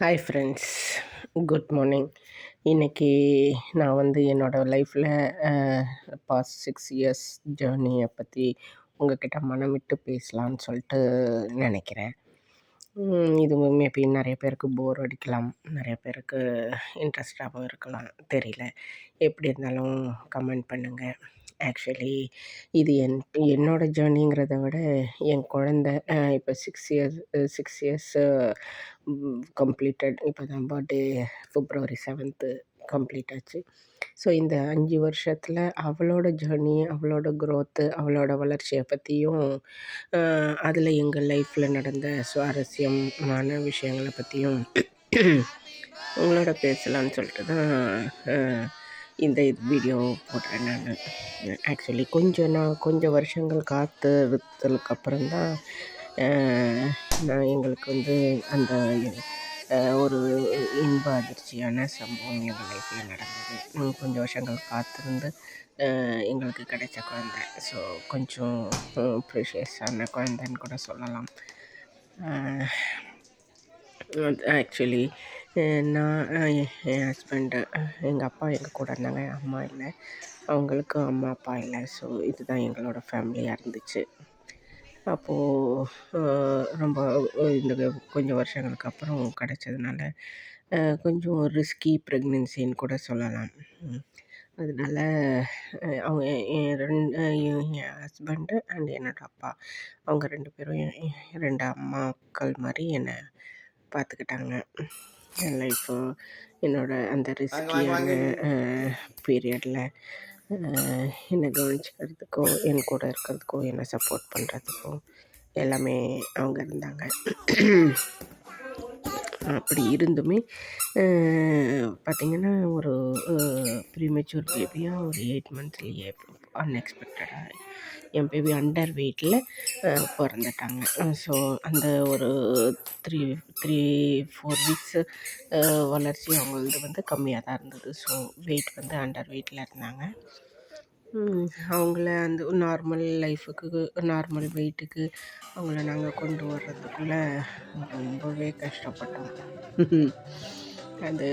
Hi friends, good morning. இன்றைக்கி நான் என்னோடய லைஃப்பில் பாஸ்ட் 6 இயர்ஸ் ஜேர்னியை பற்றி உங்கள்கிட்ட மனம் விட்டு பேசலான்னு சொல்லிட்டு நினைக்கிறேன். இது மேபி நிறைய பேருக்கு போர் அடிக்கலாம், நிறைய பேருக்கு இன்ட்ரெஸ்டாகவும் இருக்கலாம், தெரியல. எப்படி இருந்தாலும் கமெண்ட் பண்ணுங்கள். ஆக்சுவலி இது என்னோடய ஜேர்னிங்கிறத விட என் குழந்த இப்போ 6 இயர்ஸ் கம்ப்ளீட்டட். இப்போ தான் பர்த்டே February 7th கம்ப்ளீட் ஆச்சு. ஸோ இந்த 5 வருஷத்தில் அவளோட ஜேர்னி, அவளோட க்ரோத்து, அவளோட வளர்ச்சியை பற்றியும் அதில் எங்கள் லைஃப்பில் நடந்த சுவாரஸ்யமான விஷயங்களை பற்றியும் உங்களோட பேசலான்னு சொல்லிட்டு தான் இந்த வீடியோ போடுறேன் நான். ஆக்சுவலி கொஞ்சம் வருஷங்கள் காத்திருத்தலுக்கு அப்புறம்தான் நான் எங்களுக்கு அந்த ஒரு இன்ப அதிர்ச்சியான சம்பவம் எங்கள் லைஃப்பில் நடந்தது. கொஞ்சம் வருஷங்கள் காத்திருந்து எங்களுக்கு கிடைச்ச குழந்தை. ஸோ கொஞ்சம் ப்ரெஷியஸான குழந்தைன்னு கூட சொல்லலாம். ஆக்சுவலி நான் என் ஹஸ்பண்டு, எங்கள் அப்பா எங்கள் கூட இருந்தாங்க, என் அம்மா இல்லை. அவங்களுக்கு அம்மா அப்பா இல்லை. ஸோ இதுதான் எங்களோட ஃபேமிலியாக இருந்துச்சு. அப்போது ரொம்ப இந்த கொஞ்சம் வருஷங்களுக்கு அப்புறம் கிடச்சதுனால கொஞ்சம் ரிஸ்கி ப்ரெக்னென்சின்னு கூட சொல்லலாம். அதனால அவங்க என் ஹஸ்பண்டு அண்ட் என்னோடய அப்பா, அவங்க 2 பேரும் என் 2 அம்மாக்கள் மாதிரி என்னை பார்த்துக்கிட்டாங்க. என் லைஃப்பு, அந்த ரிஸ்கியான பீரியடில் என்னை கவனிச்சிக்கிறதுக்கோ, என் கூட இருக்கிறதுக்கோ, என்னை சப்போர்ட் பண்ணுறதுக்கோ எல்லாமே அவங்க இருந்தாங்க. அப்படி இருந்துமே பார்த்திங்கன்னா ஒரு ப்ரீமெச்சூர் பேபியாக ஒரு 8 monthsலேயே அன்எக்ஸ்பெக்டடாக என் பேபி அண்டர் வெயிட்டில் பிறந்துட்டாங்க. ஸோ அந்த ஒரு 3-4 வீக்ஸு வளர்ச்சி அவங்களது கம்மியாக தான் இருந்தது. ஸோ வெயிட் அண்டர் வெயிட்டில் இருந்தாங்க. அவங்கள அந்த நார்மல் லைஃபுக்கு, நார்மல் வெயிட்டுக்கு அவங்கள நாங்கள் கொண்டு வர்றதுக்குள்ளே ரொம்பவே கஷ்டப்பட்டோம். அது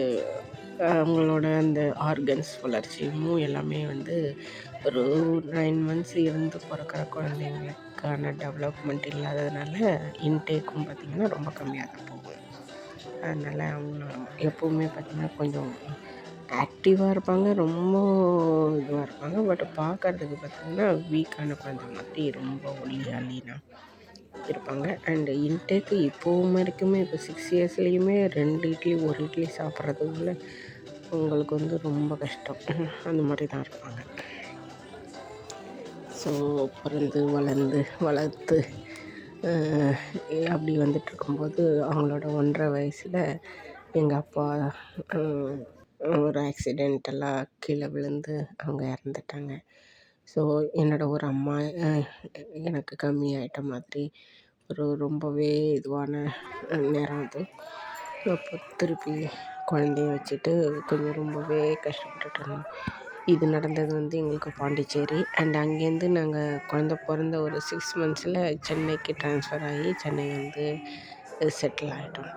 அவங்களோட அந்த ஆர்கன்ஸ் வளர்ச்சியும் எல்லாமே ஒரு 9 months இருந்து பிறக்கிற குழந்தைங்களுக்கான டெவலப்மெண்ட் இல்லாததுனால இன்டேக்கும் பார்த்திங்கன்னா ரொம்ப கம்மியாக தான் போகும். அதனால் அவங்க எப்போவுமே பார்த்திங்கன்னா கொஞ்சம் ஆக்டிவாக இருப்பாங்க, ரொம்ப இதுவாக இருப்பாங்க. பட் பார்க்குறதுக்கு பார்த்திங்கன்னா வீக்கான குழந்தை மாதிரி ரொம்ப ஒல்லியாக இருப்பாங்க. அண்டு இன்டேக்கு இப்போவும் வரைக்குமே, இப்போ 6 இயர்ஸ்லேயுமே 2 இட்லி 1 இட்லி சாப்பிட்றதுக்குள்ள உங்களுக்கு ரொம்ப கஷ்டம். அந்த மாதிரி தான் இருப்பாங்க. ஸோ பிறந்து வளர்த்து அப்படி வந்துட்டுருக்கும்போது அவங்களோட 1.5 வயசில் எங்கள் அப்பா ஒரு ஆக்சிடென்டெல்லாம் கீழே விழுந்து அவங்க இறந்துட்டாங்க. ஸோ என்னோடய ஒரு அம்மா எனக்கு கம்மியாயிட்ட மாதிரி ரொம்பவே இதுவான நேரம் அது. அப்போ திருப்பி குழந்தைய வச்சுட்டு கொஞ்சம் ரொம்பவே கஷ்டப்பட்டுட்டு இருந்தோம். இது நடந்தது எங்களுக்கு பாண்டிச்சேரி. அண்ட் அங்கேருந்து நாங்கள் குழந்த பிறந்த ஒரு 6 monthsல சென்னைக்கு ட்ரான்ஸ்ஃபர் ஆகி சென்னை செட்டில் ஆகிட்டோம்.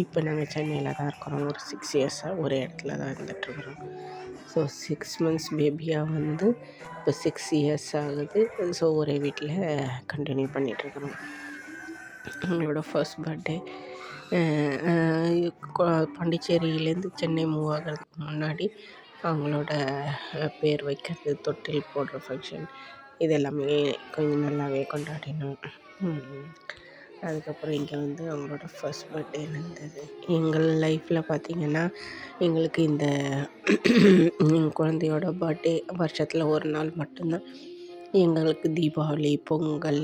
இப்போ நாங்கள் சென்னையில் தான் இருக்கிறோம். ஒரு 6 இயர்ஸாக ஒரே இடத்துல தான் இருந்துகிட்ருக்குறோம். ஸோ 6 months பேபியாக இப்போ 6 இயர்ஸ் ஆகுது. ஸோ ஒரே வீட்டில் கண்டினியூ பண்ணிகிட்ருக்குறோம். எங்களோட ஃபர்ஸ்ட் பர்த்டே பாண்டிச்சேரியிலேருந்து சென்னை மூவ் ஆகிறதுக்கு முன்னாடி அவங்களோட பேர் வைக்கிறது, தொட்டில் போடுற ஃபங்க்ஷன், இது எல்லாமே கொஞ்சம் நல்லாவே கொண்டாடினோம். அதுக்கப்புறம் இங்கே அவங்களோட ஃபர்ஸ்ட் பர்த்டே நடந்தது. எங்கள் லைஃப்பில் பார்த்திங்கன்னா எங்களுக்கு இந்த எங்கள் குழந்தையோட பர்த்டே வருஷத்தில் ஒரு நாள் மட்டும்தான். எங்களுக்கு தீபாவளி, பொங்கல்,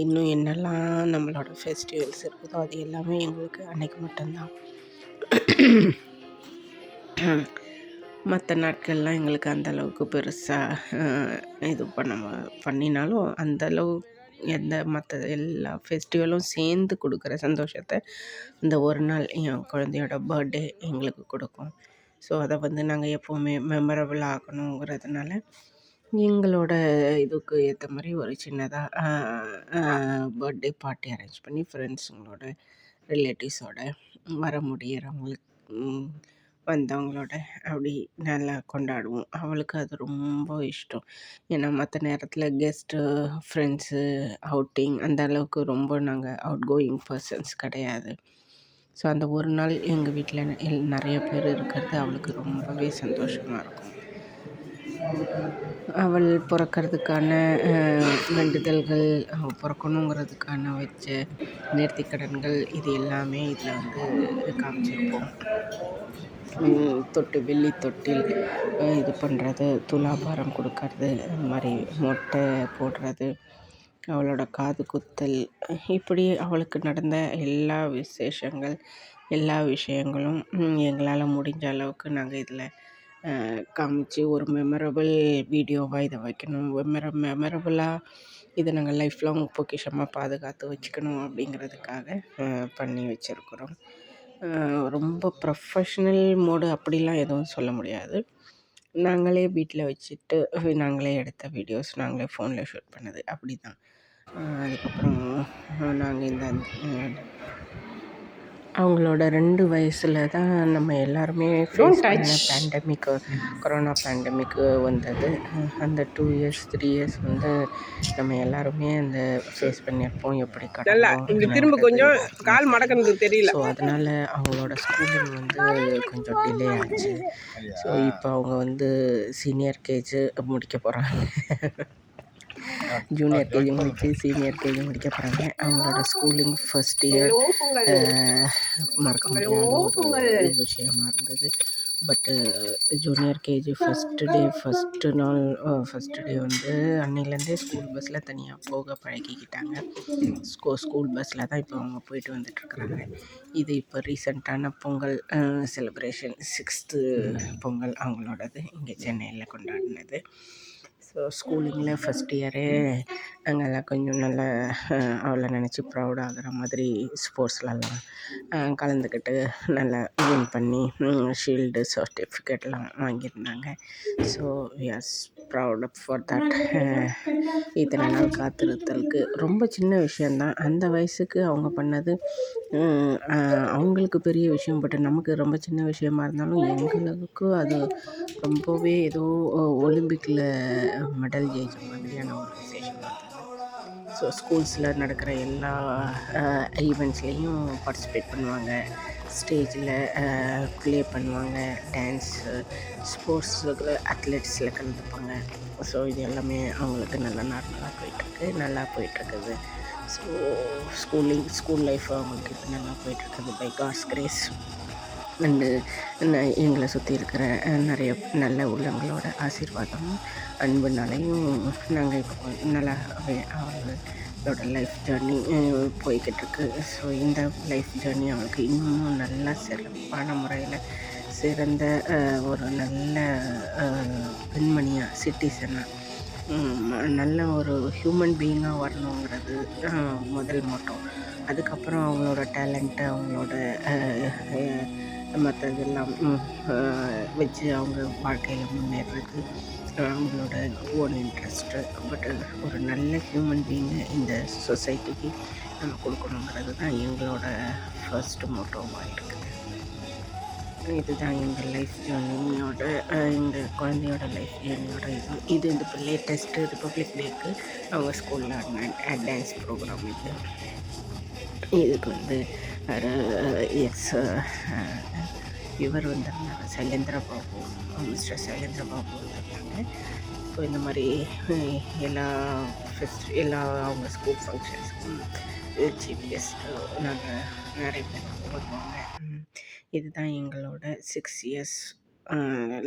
இன்னும் என்னெல்லாம் நம்மளோட ஃபெஸ்டிவல்ஸ் இருக்குதோ அது எல்லாமே எங்களுக்கு அன்றைக்கி மட்டும்தான். மற்ற நாட்கள்லாம் எங்களுக்கு அந்தளவுக்கு பெருசாக இது பண்ணினாலும் அந்தளவு மற்ற எல்லா ஃபெஸ்டிவலும் சேர்ந்து கொடுக்குற சந்தோஷத்தை இந்த ஒரு நாள் என் குழந்தையோட பர்த்டே எங்களுக்கு கொடுக்கும். ஸோ அதை நாங்கள் எப்போவுமே மெமரபிள் ஆகணுங்கிறதுனால எங்களோட இதுக்கு ஏற்ற மாதிரி ஒரு சின்னதாக பர்த்டே பார்ட்டி அரேஞ்ச் பண்ணி ஃப்ரெண்ட்ஸுங்களோட ரிலேட்டிவ்ஸோட வர முடியிறவங்களுக்கு வந்தவங்களோட அப்படி நல்லா கொண்டாடுவோம். அவளுக்கு அது ரொம்ப இஷ்டம். ஏன்னா மற்ற நேரத்தில் கெஸ்ட்டு, ஃப்ரெண்ட்ஸு, அவுட்டிங் அந்த அளவுக்கு ரொம்ப நாங்கள் அவுட் கோயிங் பர்சன்ஸ் கிடையாது. ஸோ அந்த ஒரு நாள் எங்கள் வீட்டில் நிறைய பேர் இருக்கிறது அவளுக்கு ரொம்பவே சந்தோஷமாக இருக்கும். அவள் பிறக்கறதுக்கான வேண்டுதல்கள், அவள் பிறக்கணுங்கிறதுக்கான வச்ச நேர்த்திக்கடன்கள் இது எல்லாமே இதில் வந்து காமிச்சிருப்போம். தொட்டு வெள்ளி தொட்டில் இது பண்ணுறது, துலாபாரம் கொடுக்கறது, அந்த மாதிரி மொட்டை போடுறது, அவளோட காது குத்தல், இப்படி அவளுக்கு நடந்த எல்லா விசேஷங்கள் எல்லா விஷயங்களும் எங்களால் முடிஞ்ச அளவுக்கு நாங்கள் இதில் காமிச்சு ஒரு மெமரபிள் வீடியோவாக இதை வைக்கணும். மெமரபுளாக இதை நாங்கள் லைஃப் லாங் பொக்கிஷமாக பாதுகாத்து வச்சுக்கணும் அப்படிங்கிறதுக்காக பண்ணி வச்சுருக்குறோம். ரொம்ப ப்ரொஃபஷ்னல் மோடு அப்படிலாம் எதுவும் சொல்ல முடியாது. நாங்களே வீட்டில் வச்சுட்டு நாங்களே எடுத்த வீடியோஸ், நாங்களே ஃபோனில் ஷூட் பண்ணது அப்படி தான். அதுக்கப்புறம் நாங்கள் இந்த அவங்களோட 2 வயசில் தான் நம்ம எல்லாருமே ஃபேஸ் பண்ண பேண்டமிக்கு, கொரோனா பேண்டமிக்கு வந்தது. அந்த 2 இயர்ஸ் 3 இயர்ஸ் வந்து நம்ம எல்லாருமே அந்த ஃபேஸ் பண்ணியிருப்போம். எப்படி திரும்ப கொஞ்சம் கால் மடக்கிறது தெரியல. ஸோ அதனால் அவங்களோட ஸ்கூலிங் வந்து கொஞ்சம் டிலே ஆச்சு. ஸோ இப்போ அவங்க வந்து சீனியர் கேஜி முடிக்க போகிறாங்க. ஜூனியர் கேஜி முடித்து சீனியர் கேஜி முடிக்க போகிறாங்க. அவங்களோட ஸ்கூலிங் ஃபஸ்ட் இயர் மறக்க முடியாத ஒரு விஷயமா இருந்தது. பட்டு ஜூனியர் கேஜி ஃபஸ்ட்டு டே வந்து அன்னையிலேருந்தே ஸ்கூல் பஸ்ஸில் தனியாக போக பழகிக்கிட்டாங்க. ஸ்கூல் பஸ்ஸில் தான் இப்போ அவங்க போயிட்டு வந்துட்டுருக்குறாங்க. இது இப்போ ரீசெண்டான பொங்கல் செலிப்ரேஷன் 6th பொங்கல் அவங்களோடது இங்கே சென்னையில் கொண்டாடினது. ஸோ ஸ்கூலிங்கில் ஃபஸ்ட் இயரே நாங்கள்லாம் கொஞ்சம் நல்லா அவளை நினச்சி ப்ரௌட் ஆகிற மாதிரி ஸ்போர்ட்ஸ்லலாம் கலந்துக்கிட்டு நல்லா வின் பண்ணி ஷீல்டு சர்டிஃபிகேட்லாம் வாங்கியிருந்தாங்க. So we are proud for that. இத்தனை நாள் காத்திருத்தலுக்கு ரொம்ப சின்ன விஷயந்தான். அந்த வயசுக்கு அவங்க பண்ணது அவங்களுக்கு பெரிய விஷயம். பட் நமக்கு ரொம்ப சின்ன விஷயமா இருந்தாலும் எங்களுக்கு அது ரொம்பவே ஏதோ ஒலிம்பிக்கில் மெடல் ஜெயிச்ச மாதிரியான ஒரு விசேஷமாக இருந்தது. ஸோ ஸ்கூல்ஸில் நடக்கிற எல்லா ஈவெண்ட்ஸ்லேயும் பார்ட்டிசிபேட் பண்ணுவாங்க. ஸ்டேஜில் ப்ளே பண்ணுவாங்க, டான்ஸு, ஸ்போர்ட்ஸுக்கு அத்லெட்ஸில் கலந்துப்பாங்க. ஸோ இது எல்லாமே அவங்களுக்கு நல்லா போயிட்டுருக்குது. ஸோ ஸ்கூல் லைஃப் அவங்களுக்கு இப்போ நல்லா போயிட்டுருக்குது பை காட்ஸ் கிரேஸ். அண்டு எங்களை சுற்றி இருக்கிற நிறைய நல்ல உள்ளங்களோட ஆசீர்வாதமும் அன்புனாலையும் நாங்கள் இப்போ நல்லாவே அவங்களோட லைஃப் ஜேர்னி போய்கிட்டுருக்கு. ஸோ இந்த லைஃப் ஜேர்னி அவங்களுக்கு இன்னும் நல்லா சிறப்பான முறையில் சிறந்த ஒரு நல்ல பெண்மணியாக, சிட்டிசனாக, நல்ல ஒரு ஹியூமன் பீயிங்காக வரணுங்கிறது முதல் மோட்டோ. அதுக்கப்புறம் அவங்களோட டேலண்ட்டு, அவங்களோட மற்றதெல்லாம் வச்சு அவங்க வாழ்க்கையில் முன்னேறது அவங்களோட ஓன் இன்ட்ரெஸ்ட்டு. பட் ஒரு நல்ல ஹியூமன் பீயிங்கை இந்த சொசைட்டிக்கு நம்ம கொடுக்கணுங்கிறது தான் எங்களோட ஃபர்ஸ்ட் மோட்டோவாக இருக்குது. இதுதான் எங்கள் லைஃப் ஜேர்னியோட எங்கள் குழந்தையோட லைஃப் ஜேர்னியோட இது இந்த இப்போ லேட்டஸ்ட்டு ரிப்பப்ளிக் டேக்கு அவங்க ஸ்கூலில் டான்ஸ் ப்ரோக்ராம். இதுக்கு வந்து இவர் வந்திருந்தாங்க, சைலேந்திரபாபு, மிஸ்டர் சைலேந்திரபாபு வந்திருந்தாங்க. ஸோ இந்த மாதிரி எல்லா அவங்க ஸ்கூல் ஃபங்க்ஷன்ஸுக்கும் சீஃப் கெஸ்ட்டு நாங்கள் நிறைய பேர் வருவாங்க. இதுதான் எங்களோட 6 இயர்ஸ்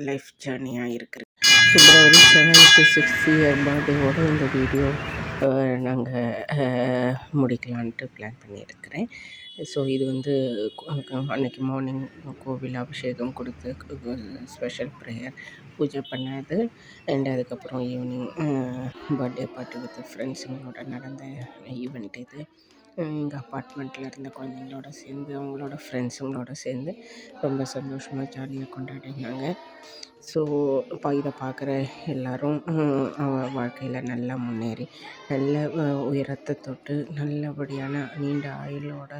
லைஃப் ஜேர்னியாக இருக்குது. February 7th 6th இயர் பர்த்டேவோட இந்த வீடியோ நாங்கள் முடிக்கலான்ட்டு பிளான் பண்ணியிருக்கிறேன். ஸோ இது வந்து அன்றைக்கி மார்னிங் கோவில் அபிஷேகம் கொடுத்து ஸ்பெஷல் ப்ரேயர் பூஜை பண்ணது. அண்ட் அதுக்கப்புறம் ஈவினிங் பர்த்டே பார்ட்டி வித் ஃப்ரெண்ட்ஸுங்களோட நடந்த ஈவெண்ட் இது. எங்கள் அப்பார்ட்மெண்ட்டில் இருந்த குழந்தைங்களோட சேர்ந்து அவங்களோட ஃப்ரெண்ட்ஸுங்களோட சேர்ந்து ரொம்ப சந்தோஷமாக ஜாலியாக கொண்டாடினாங்க. ஸோ இப்போ இதை பார்க்குற எல்லோரும் வாழ்க்கையில் நல்லா முன்னேறி நல்ல உயரத்தை தொட்டு நல்லபடியான நீண்ட ஆயுளோட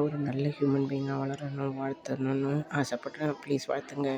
ஒரு நல்ல ஹியூமன் பீயிங்காக வளரணும் வாழ்த்தணும்னு ஆசைப்பட்றேன். ப்ளீஸ் வாழ்த்துங்க.